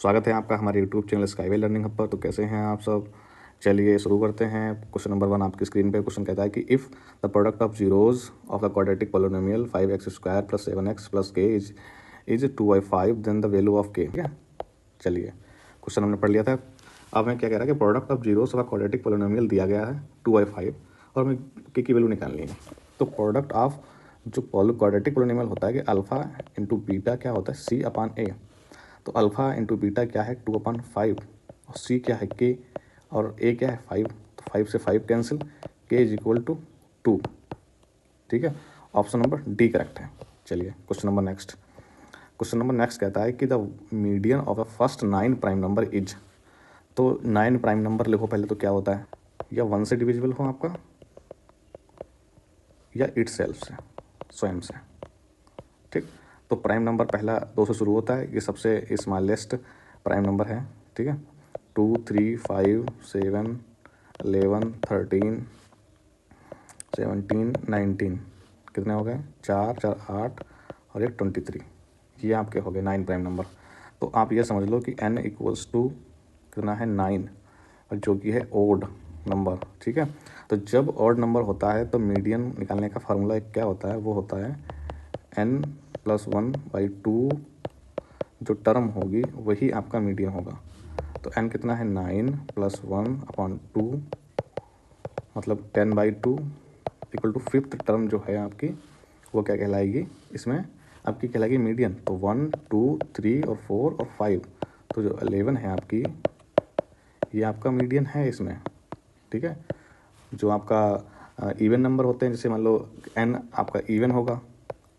स्वागत है आपका हमारे YouTube channel skyway learning hub पर। तो कैसे हैं आप सब? चलिए शुरू करते हैं। क्वेश्चन नंबर 1 आपकी स्क्रीन पे क्वेश्चन कहता है कि if the product of zeroes of the quadratic polynomial 5x² + 7x + k is 2/5 then the value of k। ठीक है, चलिए क्वेश्चन हमने पढ़ लिया था। अब हमें क्या कह रहा है कि product of zeroes of quadratic polynomial दिया गया है 2/5 और हमें k की वैल्यू निकालनी है। तो प्रोडक्ट ऑफ जो क्वाड्रेटिक पोलिनोमियल होता है कि अल्फा इंटू बीटा क्या होता है c/a। तो अल्फ़ा इंटू बीटा क्या है 2/5 और सी क्या है के और ए क्या है 5। तो 5 से 5 कैंसिल, के इज इक्वल टू 2। ठीक है, ऑप्शन नंबर डी करेक्ट है। चलिए क्वेश्चन नंबर नेक्स्ट कहता है कि the median of a first 9 prime number is. तो 9 प्राइम नंबर लिखो पहले, तो क्या होता है, या 1 से डिविजिबल हो आपका या इट सेल्फ से, स्वयं से। ठीक, तो प्राइम नंबर पहला 2 से शुरू होता है, ये सबसे स्मॉलेस्ट प्राइम नंबर है। ठीक है, 2, 3, 5, 7, 11, 13, 17, 19 कितने हो गए, 4, 4, 8 और एक 23। ये आपके हो गए 9 प्राइम नंबर। तो आप ये समझ लो कि n इक्वल्स टू कितना है 9 और जो कि है ओड नंबर। ठीक है, तो जब ऑड नंबर होता है तो मीडियन निकालने का फार्मूला क्या होता है, वो होता है n+1/2 जो टर्म होगी वही आपका मीडियन होगा। तो n कितना है 9 + 1/2 मतलब 10/2 इक्वल टू 5th टर्म जो है आपकी वो क्या कहलाएगी, इसमें आपकी कहलाएगी मीडियन। तो 1, 2, 3 और 4 और 5, तो जो 11 है आपकी ये आपका मीडियन है इसमें। ठीक है, जो आपका इवन नंबर होते हैं, जैसे मान लो n आपका इवन होगा,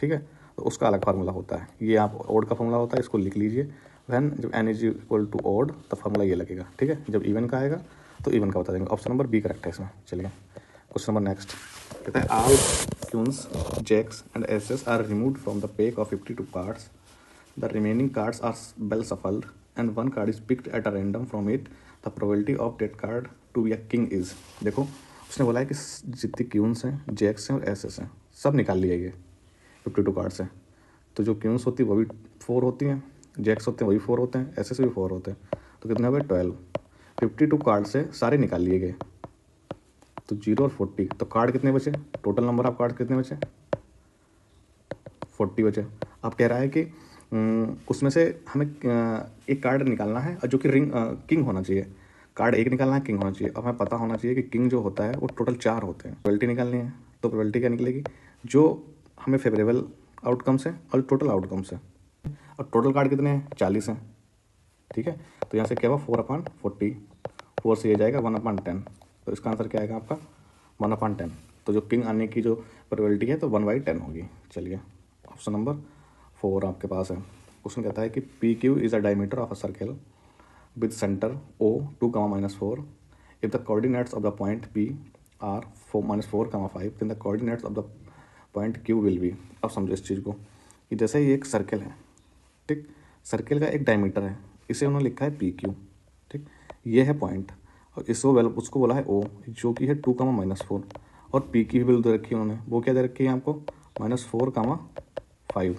ठीक है, तो उसका अलग फार्मूला होता है। ये आप ओड का फार्मूला होता है, इसको लिख लीजिए। वैन जब n is equal to odd तो फार्मूला ये लगेगा। ठीक है, जब इवन का आएगा तो इवन का बता देंगे। ऑप्शन नंबर बी करेक्ट है इसमें। चलिए क्वेश्चन नंबर नेक्स्ट कहता है all queens, jacks and aces are removed from the pack of 52 cards. The remaining cards are well shuffled and one card is picked at a random from it. The probability of that card to be a king is. देखो उसने बोला है कि जितनी क्यून्स हैं, Jacques हैं और assess हैं सब निकाल लिए ये 52 कार्ड से। तो जो क्यून्स होती है वो भी 4 होती हैं, जैक्स होते हैं वही 4 होते हैं, एसेस भी 4 होते हैं। तो कितने हो गए 12। 52 कार्ड से सारे निकाल लिए गए, तो 0 और 40। तो कार्ड कितने बचे, टोटल नंबर ऑफ कार्ड कितने बचे 40 बचे। अब कह रहा है कि उसमें से हमें एक कार्ड निकालना है और जो कि किंग होना चाहिए। कार्ड एक निकालना है, किंग होना चाहिए। अब हमें पता होना चाहिए कि किंग जो होता है वो टोटल 4 होते हैं। प्रोबेबिलिटी निकालनी है, तो प्रोबेबिलिटी क्या निकलेगी, जो हमें फेवरेबल आउटकम्स है और टोटल आउटकम्स है। और टोटल कार्ड कितने हैं 40 हैं। ठीक है, तो यहाँ से क्या हुआ 4/40, 4 से ये जाएगा 1/10। तो इसका आंसर क्या आएगा आपका 1/10। तो जो किंग आने की जो प्रोबेबिलिटी है तो 1/10 होगी। चलिए ऑप्शन नंबर 4 आपके पास है। क्वेश्चन कहता है कि PQ is a diameter of a circle with center O 2, -4. If the coordinates of the point P are -4, 5, then the coordinates of the point Q will be। अब समझो इस चीज़ को कि जैसे ये एक सर्कल है, ठीक, सर्कल का एक डायमीटर है, इसे उन्होंने लिखा है PQ। ठीक, ये है पॉइंट और उसको बोला है O जो कि है 2, -4 और P की भी वैल्यू दे रखी है उन्होंने, वो क्या दे रखी है आपको -4, 5।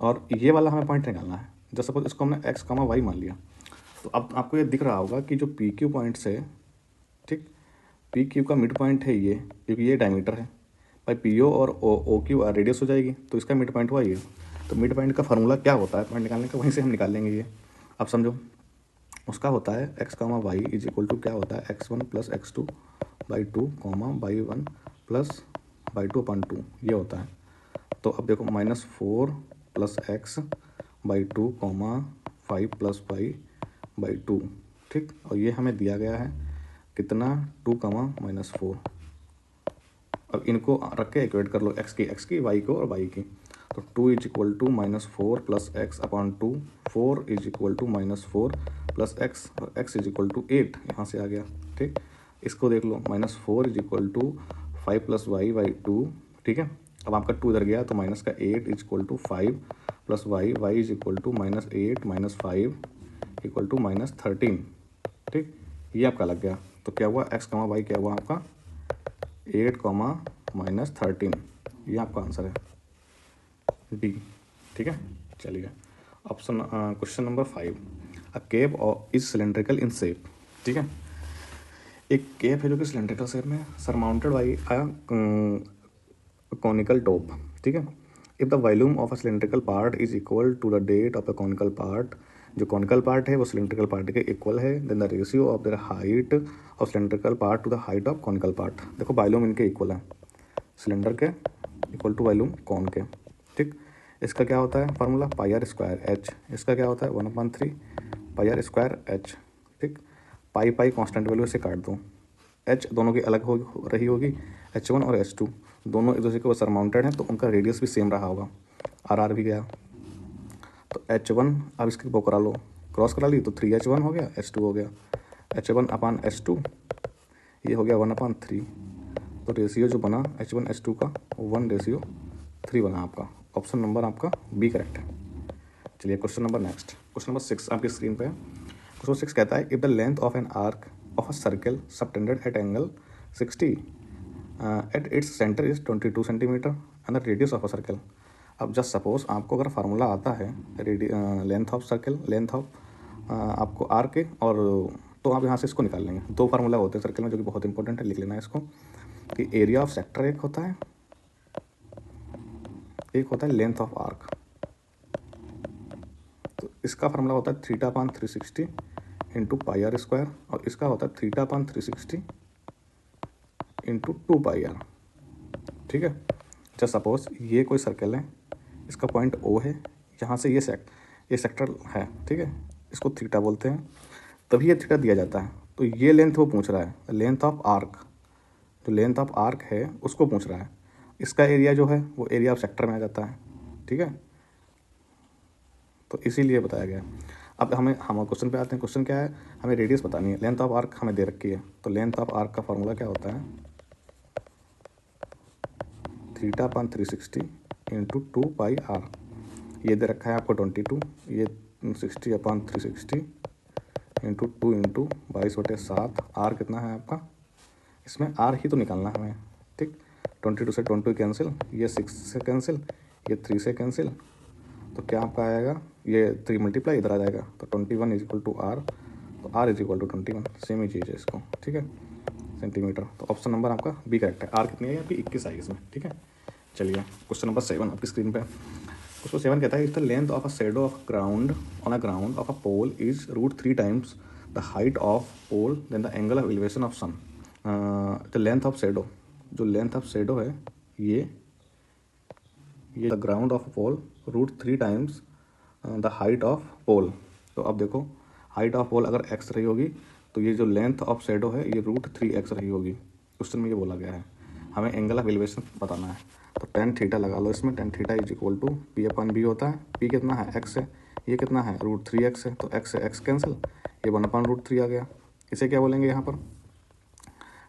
और ये वाला हमें पॉइंट निकालना है। जैसे सपोज इसको हमने x, y मान लिया, तो अब आपको ये दिख रहा होगा कि जो PQ पॉइंट से, ठीक, PQ का मिड पॉइंट है ये, क्योंकि ये डायमीटर है भाई, PO और OQ रेडियस हो जाएगी, तो इसका मिड पॉइंट हुआ ये। तो मिड पॉइंट का फार्मूला क्या होता है पॉइंट निकालने का, वहीं से हम निकालेंगे ये। अब समझो उसका होता है x, y is equal to क्या होता है x1 + x2/2, y1 + y2/2 ये होता है। तो अब देखो -4 + x/2, 5 + y/2। ठीक, और ये हमें दिया गया है कितना 2, -4। अब इनको रख के इक्वेट कर लो, x की y को और y की। तो 2 is equal to -4 + x/2, 4 is equal to -4 + x और x इज इक्वल टू 8 यहाँ से आ गया। ठीक, इसको देख लो -4 इज इक्वल टू 5 + y/2। ठीक है, अब आपका 2 इधर गया तो माइनस का 8 is equal to 5 + y is equal to -8 - 5 equal to -13। ठीक, ये आपका लग गया। तो क्या हुआ x, y क्या हुआ आपका 8, -13। ये आपका आंसर है डी। ठीक है, चलिए option question number 5। A cap is cylindrical in shape, ठीक है। एक केप है जो कि सिलेंड्रिकल शेप में surmounted by a conical top, ठीक है। If the volume of a cylindrical part is equal to the that of the conical part, जो कॉनिकल पार्ट है वो सिलेंड्रिकल पार्ट के इक्वल है, then the ratio of the height of cylindrical part to the height of conical part. देखो volume इनके equal है, cylinder के equal to volume cone के, ठीक। इसका क्या होता है formula, pi r square h. इसका क्या होता है 1/3 पाई आर स्क्वायर एच, ठीक। पाई पाई कांस्टेंट वैल्यू से काट दो, एच दोनों की अलग हो रही होगी, H1 और H2 दोनों एक दूसरे के ऊपर सरमाउंटेड हैं तो उनका रेडियस भी सेम रहा होगा, आर भी गया। तो H1 अब इसके वो करा लो, क्रॉस करा ली तो 3H1 हो गया, H2 हो गया, H1/H2 ये हो गया 1/3। तो रेशियो जो बना H1H2 का 1:3 बना आपका। ऑप्शन नंबर आपका बी करेक्ट है। चलिए question number next, question number 6 आपकी स्क्रीन पे है। क्वेश्चन 6 कहता है if the length of an arc of a circle subtended at angle 60 at its centre is 22 centimetre and the radius of a circle. अब just suppose आपको अगर formula आता है length of circle, length of आपको arc के, और तो आप यहाँ से इसको निकाल लेंगे। दो फार्मूला होते हैं सर्कल में जो कि बहुत इंपॉर्टेंट है, लिख लेना है इसको कि एरिया ऑफ सेक्टर एक होता है, एक होता है लेंथ ऑफ आर्क। तो इसका फार्मूला होता है θ/360 इंटू पाई आर स्क्वायर, और इसका होता है θ/360 इंटू 2πr, ठीक है। जस्ट सपोज ये कोई सर्कल है, इसका पॉइंट O है, यहाँ से ये सेक्टर है, ठीक है, इसको थीटा बोलते हैं, तभी ये थीटा दिया जाता है। तो ये लेंथ वो पूछ रहा है, लेंथ ऑफ आर्क, जो लेंथ ऑफ आर्क है उसको पूछ रहा है। इसका एरिया जो है वो एरिया ऑफ सेक्टर में आ जाता है, ठीक है। तो इसीलिए बताया गया। अब हम क्वेश्चन पे आते हैं। क्वेश्चन क्या है, हमें रेडियस बतानी है, लेंथ ऑफ आर्क हमें दे रखी है। तो लेंथ ऑफ आर्क का फार्मूला क्या होता है θ/360 इंटू 2πr। ये दे रखा है आपको 22, ये 60/360 इंटू 2 इंटू 22/7। आर कितना है आपका, इसमें आर ही तो निकालना है हमें, ठीक। 22 से 22 कैंसिल, ये 6 से कैंसिल, ये 3 से कैंसिल, तो क्या आपका आएगा, ये 3 मल्टीप्लाई इधर आ जाएगा, तो 21 इज इक्वल टू आर, तो R is equal to 21, same ही चीज़ है इसको, ठीक है, सेंटीमीटर। तो ऑप्शन नंबर आपका बी करेक्ट है। आर कितनी है आपकी 21 आई इसमें, ठीक है। चलिए क्वेश्चन नंबर 7 आपकी स्क्रीन पे। क्वेश्चन 7 कहता है if the length of a shadow of ground on a ground of a pole is √3 times the height of pole then the angle of elevation of sun. The length of shadow, जो length of shadow है ये the ground of pole √3 times the height of pole. तो अब देखो height of पोल अगर x रही होगी तो ये जो लेंथ ऑफ शैडो है ये √3x रही होगी। क्वेश्चन में ये बोला गया है, हमें एंगल ऑफ एलिवेशन बताना है। तो tan थीटा लगा लो इसमें, tan theta is equal to P/B होता है। P कितना है x है, ये कितना है √3x है, तो x से x कैंसिल, ये 1/√3 आ गया। इसे क्या बोलेंगे यहाँ पर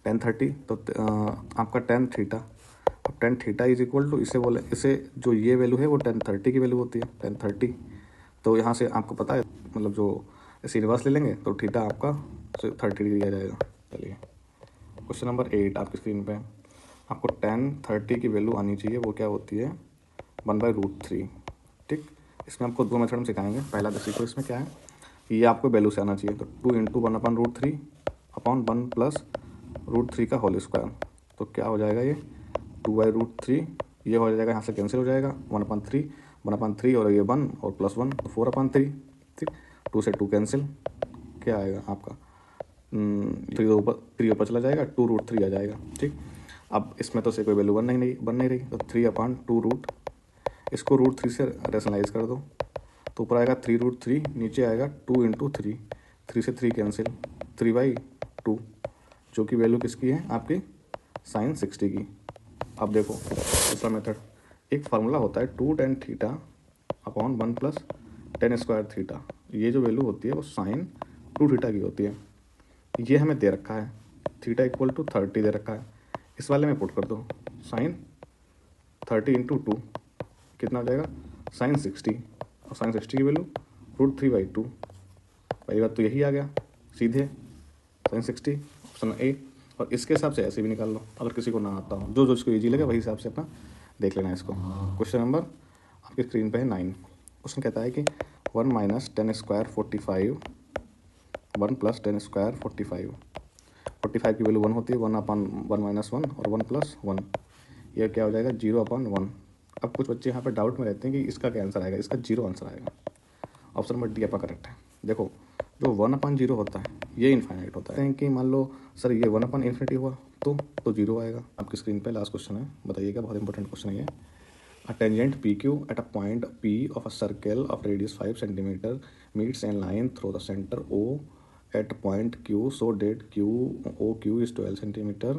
tan 30, तो आपका tan थीटा, अब tan theta is equal to इसे बोले, इसे जो ये वैल्यू है वो tan 30 की वैल्यू होती है, tan 30। तो यहाँ से आपको पता है, मतलब जो इसे रिवर्स ले लेंगे तो थीटा आपका 30 दिया जाएगा। चलिए क्वेश्चन नंबर 8 आपकी स्क्रीन पे, आपको tan 30 की वैल्यू आनी चाहिए, वो क्या होती है 1/√3, ठीक। इसमें आपको दो मेथड में सिखाएंगे। पहला तो सीखो इसमें क्या है, ये आपको वैल्यू से आना चाहिए, तो 2 इंटू 1/√3 अपॉन 1 प्लस √3 का होल स्क्वायर। तो क्या हो जाएगा ये 2/√3, ये हो जाएगा यहाँ से कैंसिल हो जाएगा, 1/3 और ये 1 और प्लस 1 तो 4/3, ठीक। 2 से 2 कैंसिल, क्या आएगा आपका 3 ऊपर चला जाएगा, 2√3 आ जाएगा, ठीक। अब इसमें तो से कोई वैल्यू बन नहीं रही, तो 3/2 इसको √3 से रेशनलाइज कर दो, तो ऊपर आएगा 3√3, नीचे आएगा 2 इंटू 3, 3 से 3 कैंसिल, 3/2, जो कि वैल्यू किसकी है आपकी sin 60 की। अब देखो दूसरा मेथड, एक फार्मूला होता है 2 tan theta upon 1 plus tan square theta. ये जो वैल्यू होती है वो sin 2 थीटा की होती है। ये हमें दे रखा है, थीटा इक्वल टू 30 दे रखा है, इस वाले में पुट कर दो sin 30 इंटू 2 कितना हो जाएगा sin 60, और sin 60 की वैल्यू √3/2। पहली बात तो यही आ गया सीधे sin 60, ऑप्शन ए। और इसके हिसाब से ऐसे भी निकाल लो, अगर किसी को ना आता हो, जो जो इसको ईजी लगे वही हिसाब से अपना देख लेना है इसको। क्वेश्चन नंबर आपकी स्क्रीन पे है 9। क्वेश्चन कहता है कि 1 माइनस 10 स्क्वायर 45, 1 प्लस 10 स्क्वायर 45, 45 की वैल्यू 1 होती है, 1 अपन 1 माइनस 1 और 1 प्लस 1, यह क्या हो जाएगा 0/1। अब कुछ बच्चे यहाँ पे डाउट में रहते हैं कि इसका क्या आंसर आएगा, इसका 0 आंसर आएगा। ऑप्शन नंबर डी आपका करेक्ट है। देखो जो 1/0 होता है ये इनफाइनाइट होता है कि मान लो सर ये 1/∞ हुआ तो 0 आएगा। आपकी स्क्रीन पे लास्ट क्वेश्चन है, बताइएगा, बहुत इंपॉर्टेंट क्वेश्चन है ये। A tangent PQ at a point P of a circle of radius 5 centimeter meets a line through the center O at point Q so that QOQ is 12 centimeter,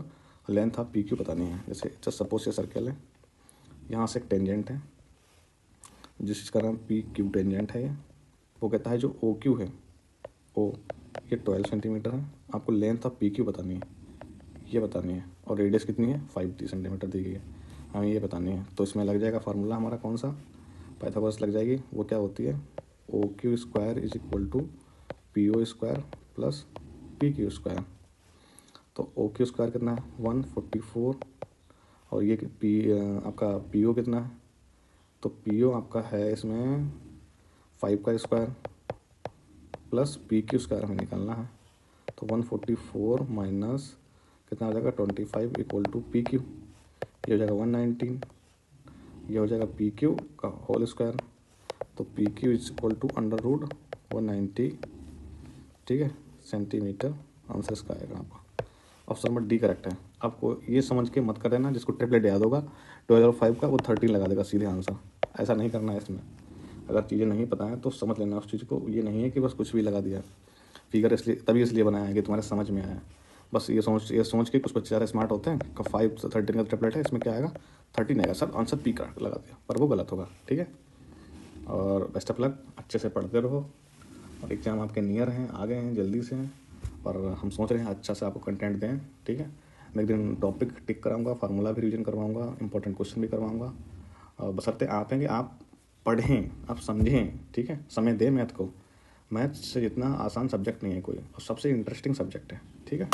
length of PQ बतानी है। जैसे just suppose ये circle है, यहाँ से एक tangent है जिसका नाम PQ टेंजेंट है, ये वो कहता है जो OQ है O ये 12 सेंटीमीटर है, आपको लेंथ ऑफ PQ बतानी है, ये बतानी है, और रेडियस कितनी है 5 सेंटीमीटर दी गई है, हमें ये बतानी है। तो इसमें लग जाएगा फार्मूला हमारा कौन सा, पाइथागोरस लग जाएगी। वो क्या होती है, OQ square is equal to PO square plus PQ square. तो OQ स्क्वायर कितना है 144, और ये आपका PO कितना है, तो PO आपका है इसमें 5 का स्क्वायर प्लस PQ स्क्वायर हमें निकालना है। तो 144 माइनस कितना हो जाएगा 25 इक्वल टू PQ, ये हो जाएगा 119, ये हो जाएगा PQ का होल स्क्वायर, तो PQ इज इक्वल टू √190, ठीक है, सेंटीमीटर। आंसर इसका आएगा आपका ऑप्शन नंबर डी करेक्ट है। आपको ये समझ के मत कर देना, जिसको ट्रिपलेट याद होगा 2005 का वो 13 लगा देगा सीधे आंसर, ऐसा नहीं करना है। इसमें अगर चीज़ें नहीं पता है तो समझ लेना उस चीज़ को, ये नहीं है कि बस कुछ भी लगा दिया। फिगर इसलिए बनाया है कि तुम्हारे समझ में आया। बस ये सोच के कुछ बच्चे ज़्यादा स्मार्ट होते हैं कि 5 13 का ट्रिपलेट है, इसमें क्या आएगा 13 आएगा, सब आंसर पी का लगा दिया, पर वो गलत होगा, ठीक है। और बेस्ट ऑफ लक, अच्छे से पढ़ते रहो, और एग्ज़ाम आपके नियर हैं, आ गए हैं जल्दी से, और हम सोच रहे हैं अच्छा से आपको कंटेंट दें, ठीक है। मैं एक दिन टॉपिक टिक कराऊंगा, फार्मूला भी रिवीजन करवाऊंगा, इंपॉर्टेंट क्वेश्चन भी करवाऊंगा, और बशर्ते आप हैं कि आप पढ़ें, आप समझें, ठीक है, समय दें मैथ को। मैथ से जितना आसान सब्जेक्ट नहीं है कोई, और सबसे इंटरेस्टिंग सब्जेक्ट है, ठीक है।